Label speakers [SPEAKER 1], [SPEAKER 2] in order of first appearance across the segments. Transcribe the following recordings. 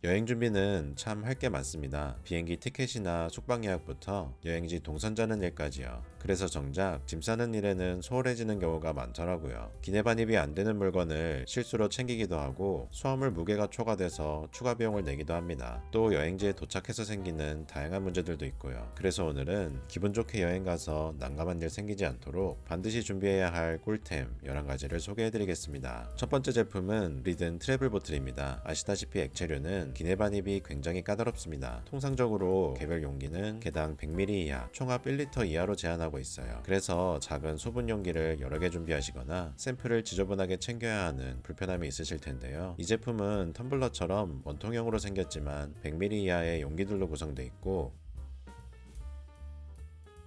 [SPEAKER 1] 여행 준비는 참 할 게 많습니다. 비행기 티켓이나 숙박 예약부터 여행지 동선 짜는 일까지요. 그래서 정작 짐 싸는 일에는 소홀해지는 경우가 많더라고요. 기내 반입이 안 되는 물건을 실수로 챙기기도 하고 수화물 무게가 초과돼서 추가 비용을 내기도 합니다. 또 여행지에 도착해서 생기는 다양한 문제들도 있고요. 그래서 오늘은 기분 좋게 여행 가서 난감한 일 생기지 않도록 반드시 준비해야 할 꿀템 11가지를 소개해드리겠습니다. 첫 번째 제품은 리든 트래블 보틀입니다. 아시다시피 액체류는 기내 반입이 굉장히 까다롭습니다. 통상적으로 개별 용기는 개당 100ml 이하, 총합 1리터 이하로 제한하고 있어요. 그래서 작은 소분 용기를 여러 개 준비하시거나 샘플을 지저분하게 챙겨야 하는 불편함이 있으실 텐데요. 이 제품은 텀블러처럼 원통형으로 생겼지만 100ml 이하의 용기들로 구성되어 있고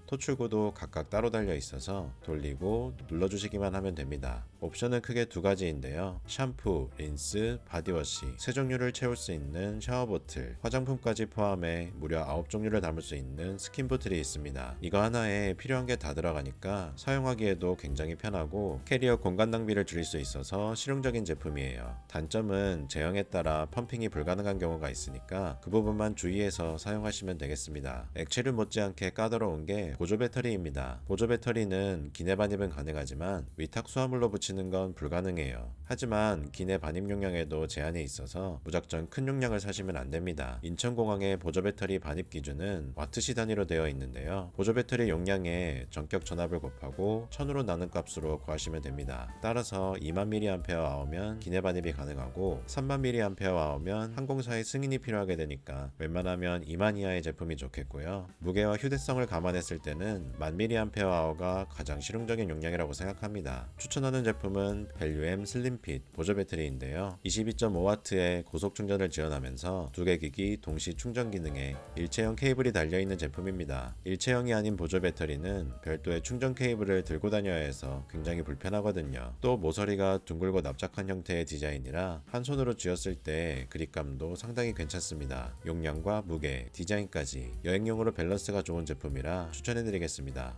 [SPEAKER 1] 토출구도 각각 따로 달려 있어서 돌리고 눌러주시기만 하면 됩니다. 옵션은 크게 두 가지인데요. 샴푸, 린스, 바디워시, 세 종류를 채울 수 있는 샤워보틀, 화장품까지 포함해 무려 9종류를 담을 수 있는 스킨보틀이 있습니다. 이거 하나에 필요한 게 다 들어가니까 사용하기에도 굉장히 편하고 캐리어 공간 낭비를 줄일 수 있어서 실용적인 제품이에요. 단점은 제형에 따라 펌핑이 불가능한 경우가 있으니까 그 부분만 주의해서 사용하시면 되겠습니다. 액체류 못지않게 까다로운 게 보조 배터리입니다. 보조 배터리는 기내 반입은 가능하지만 위탁 수화물로 붙이는 건 불가능해요. 하지만 기내 반입 용량에도 제한이 있어서 무작정 큰 용량을 사시면 안 됩니다. 인천공항의 보조 배터리 반입 기준은 와트시 단위로 되어 있는데요. 보조 배터리 용량에 전격 전압을 곱하고 1000으로 나눈 값으로 구하시면 됩니다. 따라서 20,000mAh면 기내 반입이 가능하고 30,000mAh면 항공사의 승인이 필요하게 되니까 웬만하면 2만 이하의 제품이 좋겠고요. 무게와 휴대성을 감안했을 때는 10,000mAh가 가장 실용적인 용량이라고 생각합니다. 추천하는 제품은 벨류엠 슬림핏 보조 배터리인데요. 22.5W의 고속 충전을 지원하면서 두 개 기기 동시 충전 기능에 일체형 케이블이 달려있는 제품입니다. 일체형이 아닌 보조 배터리는 별도의 충전 케이블을 들고 다녀야 해서 굉장히 불편하거든요. 또 모서리가 둥글고 납작한 형태의 디자인이라 한 손으로 쥐었을 때 그립감도 상당히 괜찮습니다. 용량과 무게, 디자인까지 여행용으로 밸런스가 좋은 제품이라 추천해드리겠습니다.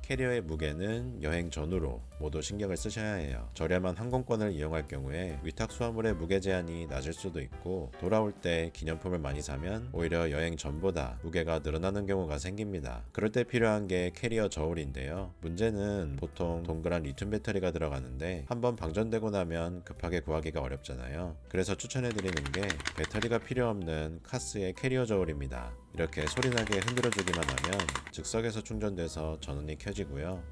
[SPEAKER 1] 캐리어의 무게는 여행 전후로 모두 신경을 쓰셔야 해요. 저렴한 항공권을 이용할 경우에 위탁 수화물의 무게 제한이 낮을 수도 있고 돌아올 때 기념품을 많이 사면 오히려 여행 전보다 무게가 늘어나는 경우가 생깁니다. 그럴 때 필요한 게 캐리어 저울인데요. 문제는 보통 동그란 리튬 배터리가 들어가는데 한번 방전되고 나면 급하게 구하기가 어렵잖아요. 그래서 추천해드리는 게 배터리가 필요 없는 카스의 캐리어 저울입니다. 이렇게 소리나게 흔들어주기만 하면 즉석에서 충전돼서 전원이 켜지고요.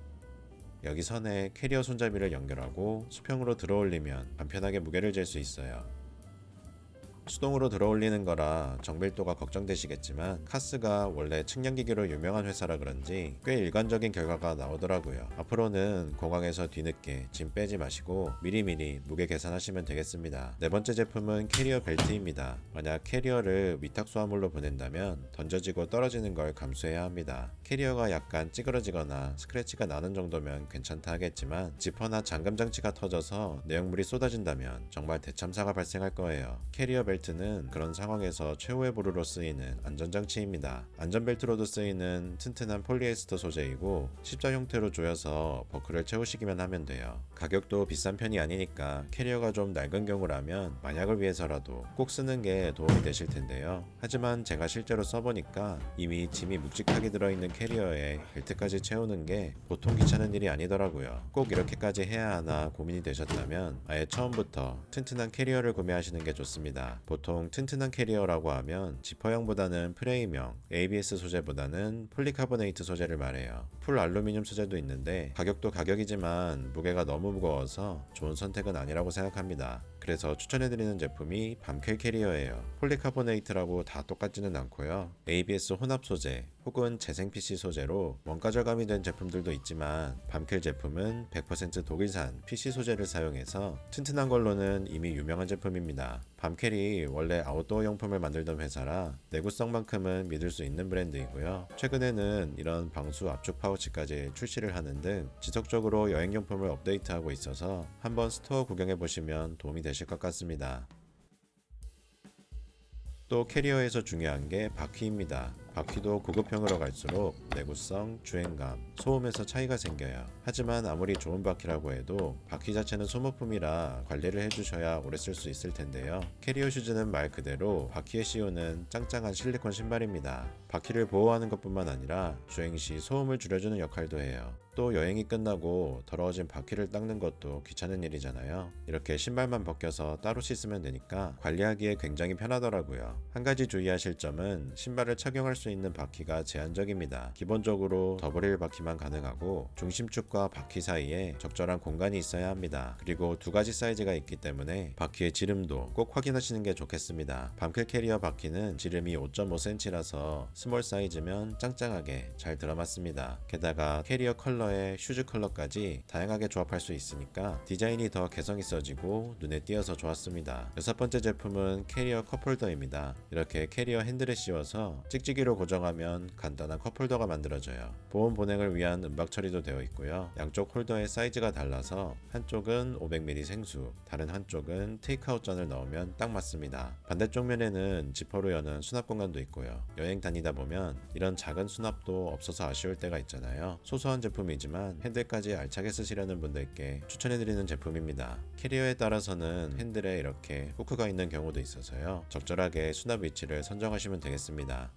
[SPEAKER 1] 여기 선에 캐리어 손잡이를 연결하고 수평으로 들어올리면 간편하게 무게를 잴 수 있어요. 수동으로 들어올리는 거라 정밀도가 걱정되시겠지만 카스가 원래 측량기기로 유명한 회사라 그런지 꽤 일관적인 결과가 나오더라고요. 앞으로는 공항에서 뒤늦게 짐 빼지 마시고 미리미리 무게 계산하시면 되겠습니다. 네 번째 제품은 캐리어 벨트입니다. 만약 캐리어를 위탁 수화물로 보낸다면 던져지고 떨어지는 걸 감수해야 합니다. 캐리어가 약간 찌그러지거나 스크래치가 나는 정도면 괜찮다 하겠지만 지퍼나 잠금 장치가 터져서 내용물이 쏟아진다면 정말 대참사가 발생할 거예요. 캐리어 벨트는 그런 상황에서 최후의 보루로 쓰이는 안전장치입니다. 안전벨트로도 쓰이는 튼튼한 폴리에스터 소재이고 십자 형태로 조여서 버클을 채우시기만 하면 돼요. 가격도 비싼 편이 아니니까 캐리어가 좀 낡은 경우라면 만약을 위해서라도 꼭 쓰는 게 도움이 되실 텐데요. 하지만 제가 실제로 써보니까 이미 짐이 묵직하게 들어있는 캐리어에 벨트까지 채우는 게 보통 귀찮은 일이 아니더라고요. 꼭 이렇게까지 해야 하나 고민이 되셨다면 아예 처음부터 튼튼한 캐리어를 구매하시는 게 좋습니다. 보통 튼튼한 캐리어라고 하면 지퍼형보다는 프레임형, ABS 소재보다는 폴리카보네이트 소재를 말해요. 풀 알루미늄 소재도 있는데 가격도 가격이지만 무게가 너무 무거워서 좋은 선택은 아니라고 생각합니다. 그래서 추천해드리는 제품이 밤켈 캐리어예요. 폴리카보네이트라고 다 똑같지는 않고요. ABS 혼합 소재 혹은 재생 PC 소재로 원가 절감이 된 제품들도 있지만 밤켈 제품은 100% 독일산 PC 소재를 사용해서 튼튼한 걸로는 이미 유명한 제품입니다. 밤켈이 원래 아웃도어 용품을 만들던 회사라 내구성만큼은 믿을 수 있는 브랜드이고요. 최근에는 이런 방수 압축 파우치까지 출시를 하는 등 지속적으로 여행용품을 업데이트하고 있어서 한번 스토어 구경해보시면 도움이 되실 것 같습니다. 또 캐리어에서 중요한 게 바퀴입니다. 바퀴도 고급형으로 갈수록 내구성, 주행감, 소음에서 차이가 생겨요. 하지만 아무리 좋은 바퀴라고 해도 바퀴 자체는 소모품이라 관리를 해주셔야 오래 쓸 수 있을 텐데요. 캐리어 슈즈는 말 그대로 바퀴에 씌우는 짱짱한 실리콘 신발입니다. 바퀴를 보호하는 것뿐만 아니라 주행 시 소음을 줄여주는 역할도 해요. 또 여행이 끝나고 더러워진 바퀴를 닦는 것도 귀찮은 일이잖아요. 이렇게 신발만 벗겨서 따로 씻으면 되니까 관리하기에 굉장히 편하더라고요. 한 가지 주의하실 점은 신발을 착용할 수 있는 바퀴가 제한적입니다. 기본적으로 더블 바퀴만 가능하고 중심축과 바퀴 사이에 적절한 공간이 있어야 합니다. 그리고 두 가지 사이즈가 있기 때문에 바퀴의 지름도 꼭 확인하시는 게 좋겠습니다. 밤클 캐리어 바퀴는 지름이 5.5cm라서 스몰 사이즈면 짱짱하게 잘 들어맞습니다. 게다가 캐리어 컬러에 슈즈 컬러까지 다양하게 조합할 수 있으니까 디자인이 더 개성 있어지고 눈에 띄어서 좋았습니다. 여섯 번째 제품은 캐리어 컵홀더입니다. 이렇게 캐리어 핸들에 씌워서 찍찍이로 고정하면 간단한 컵홀더가 만들어져요. 보온 보냉을 위한 은박 처리도 되어 있고요. 양쪽 홀더의 사이즈가 달라서 한쪽은 500ml 생수, 다른 한쪽은 테이크아웃 잔을 넣으면 딱 맞습니다. 반대쪽 면에는 지퍼로 여는 수납 공간도 있고요. 여행 다니다 보면 이런 작은 수납도 없어서 아쉬울 때가 있잖아요. 소소한 제품이지만 핸들까지 알차게 쓰시려는 분들께 추천해드리는 제품입니다. 캐리어에 따라서는 핸들에 이렇게 후크가 있는 경우도 있어서요. 적절하게 수납 위치를 선정하시면 되겠습니다.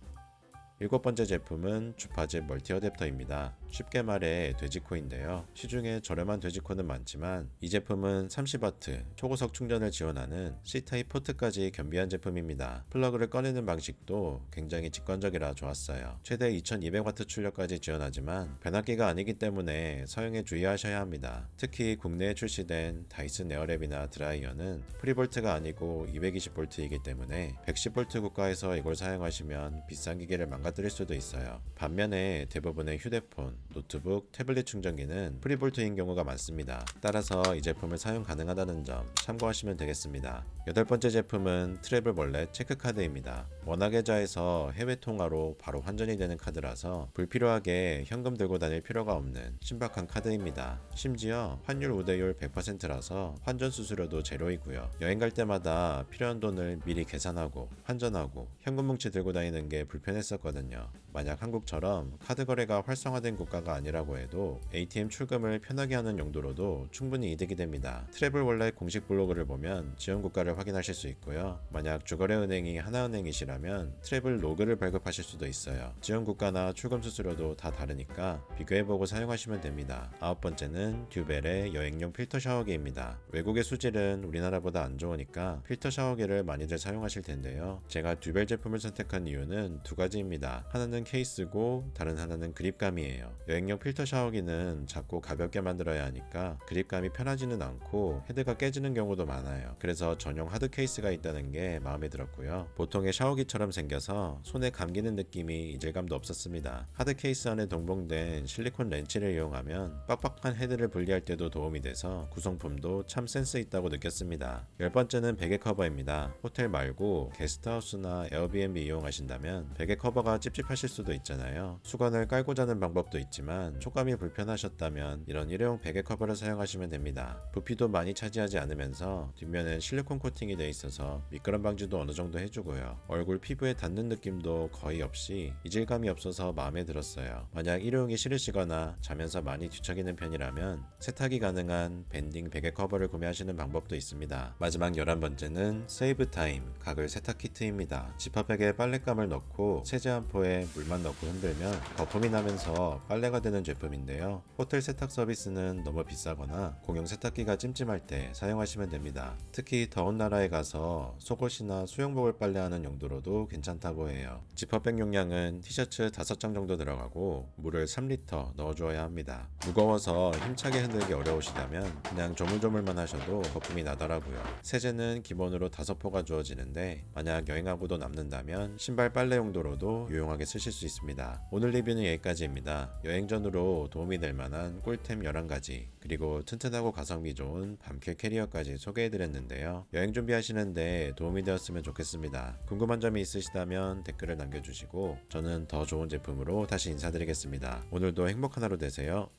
[SPEAKER 1] 일곱 번째 제품은 주파집 멀티 어댑터입니다. 쉽게 말해 돼지코인데요. 시중에 저렴한 돼지코는 많지만 이 제품은 30W 초고속 충전을 지원하는 C타입 포트까지 겸비한 제품입니다. 플러그를 꺼내는 방식도 굉장히 직관적이라 좋았어요. 최대 2200W 출력까지 지원하지만 변압기가 아니기 때문에 사용에 주의하셔야 합니다. 특히 국내에 출시된 다이슨 에어랩이나 드라이어는 프리볼트가 아니고 220V이기 때문에 110V 국가에서 이걸 사용하시면 비싼 기계를 망가뜨릴 수도 있어요. 반면에 대부분의 휴대폰, 노트북, 태블릿 충전기는 프리볼트인 경우가 많습니다. 따라서 이 제품을 사용 가능하다는 점 참고하시면 되겠습니다. 여덟 번째 제품은 트래블 월렛 체크카드입니다. 원화계좌에서 해외 통화로 바로 환전이 되는 카드라서 불필요하게 현금 들고 다닐 필요가 없는 신박한 카드입니다. 심지어 환율 우대율 100%라서 환전 수수료도 제로이고요. 여행 갈 때마다 필요한 돈을 미리 계산하고 환전하고 현금 뭉치 들고 다니는 게 불편했었거든요. 만약 한국처럼 카드 거래가 활성화된 국가가 아니라고 해도 ATM 출금을 편하게 하는 용도로도 충분히 이득이 됩니다. 트래블 월렛 공식 블로그를 보면 지원 국가를 확인하실 수 있고요. 만약 주거래 은행이 하나은행이시라면 트래블 로그를 발급하실 수도 있어요. 지원 국가나 출금 수수료도 다 다르니까 비교해보고 사용하시면 됩니다. 아홉 번째는 듀벨의 여행용 필터 샤워기입니다. 외국의 수질은 우리나라보다 안 좋으니까 필터 샤워기를 많이들 사용하실 텐데요. 제가 듀벨 제품을 선택한 이유는 두 가지입니다. 하나는 케이스고 다른 하나는 그립감이에요. 여행용 필터 샤워기는 작고 가볍게 만들어야 하니까 그립감이 편하지는 않고 헤드가 깨지는 경우도 많아요. 그래서 전용 하드 케이스가 있다는 게 마음에 들었고요. 보통의 샤워기처럼 생겨서 손에 감기는 느낌이 이질감도 없었습니다. 하드 케이스 안에 동봉된 실리콘 렌치를 이용하면 빡빡한 헤드를 분리할 때도 도움이 돼서 구성품도 참 센스 있다고 느꼈습니다. 열 번째는 베개 커버입니다. 호텔 말고 게스트하우스나 에어비앤비 이용하신다면 베개 커버가 찝찝하실 수도 있잖아요. 수건을 깔고 자는 방법도 있지만 촉감이 불편하셨다면 이런 일회용 베개 커버를 사용하시면 됩니다. 부피도 많이 차지하지 않으면서 뒷면은 실리콘 코팅이 되어 있어서 미끄럼 방지도 어느 정도 해주고요. 얼굴 피부에 닿는 느낌도 거의 없이 이질감이 없어서 마음에 들었어요. 만약 일회용이 싫으시거나 자면서 많이 뒤척이는 편이라면 세탁이 가능한 밴딩 베개 커버를 구매하시는 방법도 있습니다. 마지막 11번째는 세이브 타임 가글 세탁 키트입니다. 지퍼백에 빨랫감을 넣고 세제 한 포에 물만 넣고 흔들면 거품이 나면서 빨래가 되는 제품인데요. 호텔 세탁 서비스는 너무 비싸거나 공용 세탁기가 찜찜할 때 사용하시면 됩니다. 특히 더운 나라에 가서 속옷이나 수영복을 빨래하는 용도로도 괜찮다고 해요. 지퍼백 용량은 티셔츠 5장 정도 들어가고 물을 3리터 넣어주어야 합니다. 무거워서 힘차게 흔들기 어려우시다면 그냥 조물조물만 하셔도 거품이 나더라고요. 세제는 기본으로 5포가 주어지는데 만약 여행하고도 남는다면 신발 빨래 용도로도 유용하게 쓰실 수 있습니다. 오늘 리뷰는 여기까지입니다. 여행 전으로 도움이 될 만한 꿀템 11가지 그리고 튼튼하고 가성비 좋은 밤캐 캐리어까지 소개해드렸는데요. 여행 준비하시는데 도움이 되었으면 좋겠습니다. 궁금한 점이 있으시다면 댓글을 남겨주시고 저는 더 좋은 제품으로 다시 인사드리겠습니다. 오늘도 행복한 하루 되세요.